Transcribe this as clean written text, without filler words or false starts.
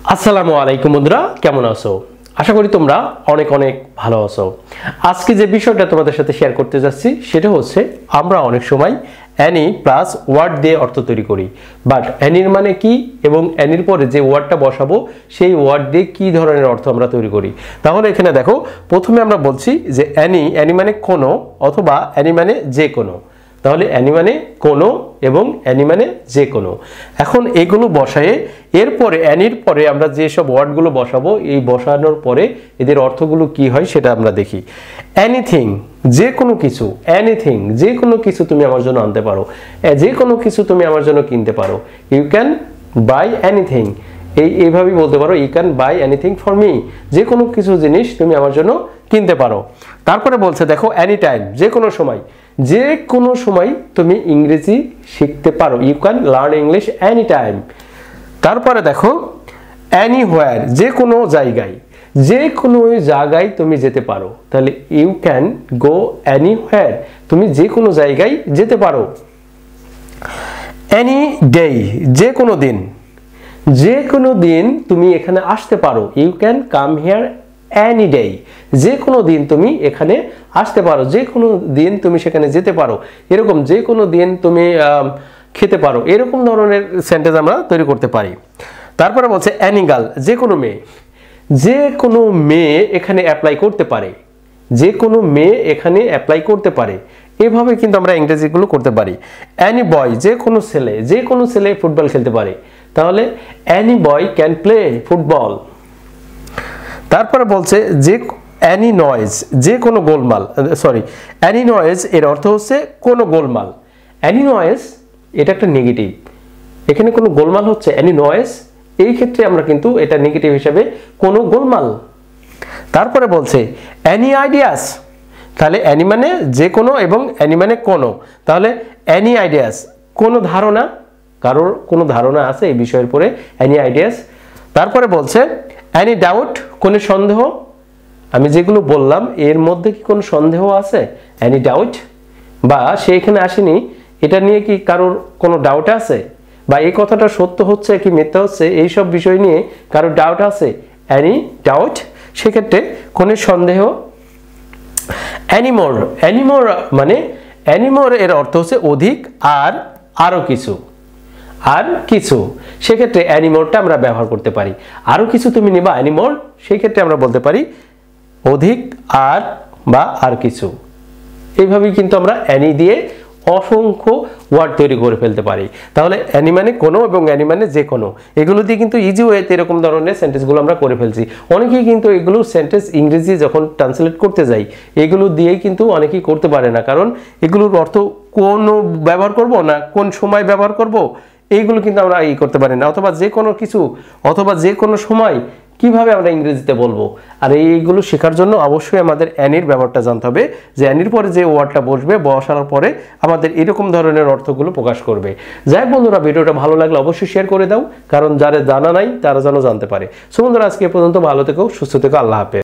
আসসালামু আলাইকুম বন্ধুরা, কেমন আছো? আশা করি তোমরা অনেক অনেক ভালো আছো। আজকে যে বিষয়টা তোমাদের সাথে শেয়ার করতে যাচ্ছি সেটা হচ্ছে আমরা অনেক সময় অ্যানি প্লাস ওয়ার্ড দিয়ে অর্থ তৈরি করি, বাট অ্যানির মানে কি এবং অ্যানির পরে যে ওয়ার্ডটা বসাবো সেই ওয়ার্ড দিয়ে কি ধরনের অর্থ আমরা তৈরি করি। তাহলে এখানে দেখো, প্রথমে আমরা বলছি যে অ্যানি মানে কোনো অথবা অ্যানি মানে যে কোনো। তাহলে অ্যানি মানে কোনো এবং অ্যানি মানে যে কোনো। এখন এগুলো বসায়ে এরপরে অ্যানির পরে আমরা যেসব ওয়ার্ডগুলো বসাবো, এই বসানোর পরে এদের অর্থগুলো কি হয় সেটা আমরা দেখি। এনিথিং, যে কোনো কিছু। এনিথিং, যে কোনো কিছু তুমি আমার জন্য আনতে পারো, যে কোনো কিছু তুমি আমার জন্য কিনতে পারো। ইউ ক্যান বাই এনিথিং, এইভাবেই বলতে পারো, you can buy anything for me, যে কোনো কিছু জিনিস তুমি আমার জন্য কিনতে পারো। তারপরে বলছে দেখো, এনি টাইম, যে কোনো সময়। যে কোনো সময় তুমি ইংরেজি শিখতে পারো, you can learn English any time. তারপরে দেখো, এনিহোয়ার, যে কোনো জায়গায়। যে কোনো জায়গায় তুমি যেতে পারো, তাহলে ইউ ক্যান গো এনিহোয়ার, তুমি যে কোনো জায়গায় যেতে পারো। এনি ডে, যে কোনো দিন। যে কোনো দিন তুমি এখানে আসতে পারো, you can come here any day, যে কোনো দিন তুমি এখানে আসতে পারো, যে কোনো দিন তুমি সেখানে যেতে পারো। এরকম যে কোনো দিন তুমি খেতে পারো, এরকম ধরনের সেন্টেন্স আমরা তৈরি করতে পারি। তারপরে বলছে এনি গার্ল, যে কোনো মেয়ে। যে কোনো মেয়ে এখানে অ্যাপ্লাই করতে পারে, যে কোনো মেয়ে এখানে অ্যাপ্লাই করতে পারে। এভাবে কিন্তু আমরা ইংরেজিগুলো করতে পারি। এনি বয়, যে কোনো ছেলে। যে কোনো ছেলে ফুটবল খেলতে পারে, তাহলে any boy can play football. তারপরে বলছে যে এনি নয়েজ, যে কোনো গোলমাল। সরি, এনি নয়েজ এর অর্থ হচ্ছে কোনো গোলমাল। এনি নয়েজ এটা একটা নেগেটিভ, এখানে কোনো গোলমাল হচ্ছে এনি নয়েজ, এই ক্ষেত্রে আমরা কিন্তু এটা নেগেটিভ হিসেবে কোনো গোলমাল। তারপরে বলছে এনি আইডিয়াস, তাহলে এনি মানে যে কোনো এবং এনি মানে কোনো, তাহলে এনি আইডিয়াস, কোনো ধারণা, কারোর কোনো ধারণা আছে এই বিষয়ের পরে, এনি আইডিয়াস। তারপরে বলছে এনি ডাউট, কোনো সন্দেহ। আমি যেগুলো বললাম এর মধ্যে কি কোনো সন্দেহ আছে? এনি ডাউট, বা সে এখানে আসেনি এটা নিয়ে কি কারোর কোনো ডাউট আছে, বা এই কথাটা সত্য হচ্ছে কি মিথ্যা হচ্ছে, এইসব বিষয় নিয়ে কারোর ডাউট আছে, এনি ডাউট, সেক্ষেত্রে কোনো সন্দেহ। অ্যানিমোর, অ্যানিমোর মানে অ্যানিমোর এর অর্থ হচ্ছে অধিক আর আরো কিছু, আর কিছু, সেক্ষেত্রে অ্যানিমোরটা আমরা ব্যবহার করতে পারি। আরো কিছু তুমি নিবা অ্যানিমোর, সেই ক্ষেত্রে আমরা বলতে পারি অধিক আর বা আর কিছু। এইভাবেই কিন্তু আমরা অ্যানি দিয়ে অসংখ্য ওয়ার্ড তৈরি করে ফেলতে পারি। তাহলে অ্যানি মানে কোনো এবং অ্যানি মানে যে কোনো, এগুলো দিয়ে কিন্তু ইজি ওয়েতে এরকম ধরনের সেন্টেন্সগুলো আমরা করে ফেলছি। অনেকেই কিন্তু এগুলো সেন্টেন্স ইংরেজি যখন ট্রান্সলেট করতে যাই এগুলো দিয়েই কিন্তু অনেকেই করতে পারে না, কারণ এগুলোর অর্থ কোন ব্যবহার করব না কোন সময় ব্যবহার করব, এইগুলো কিন্তু আমরা করতে পারি না। অথবা যে কোনো কিছু অথবা যে কোনো সময় কিভাবে আমরা ইংরেজিতে বলবো। আর এইগুলো শেখার জন্য অবশ্যই আমাদের অ্যানির ব্যবহারটা জানতে হবে, যে অ্যানির পরে যে ওয়ার্ডটা বসবে, বসানোর পরে আমাদের এরকম ধরনের অর্থগুলো প্রকাশ করবে। যাই হোক বন্ধুরা, ভিডিওটা ভালো লাগলে অবশ্যই শেয়ার করে দাও, কারণ যারা জানা নাই তারা যেন জানতে পারে। সো বন্ধুরা, আজকে এ পর্যন্ত, ভালো থেকো, সুস্থ থেকো, আল্লাহ হাফেজ।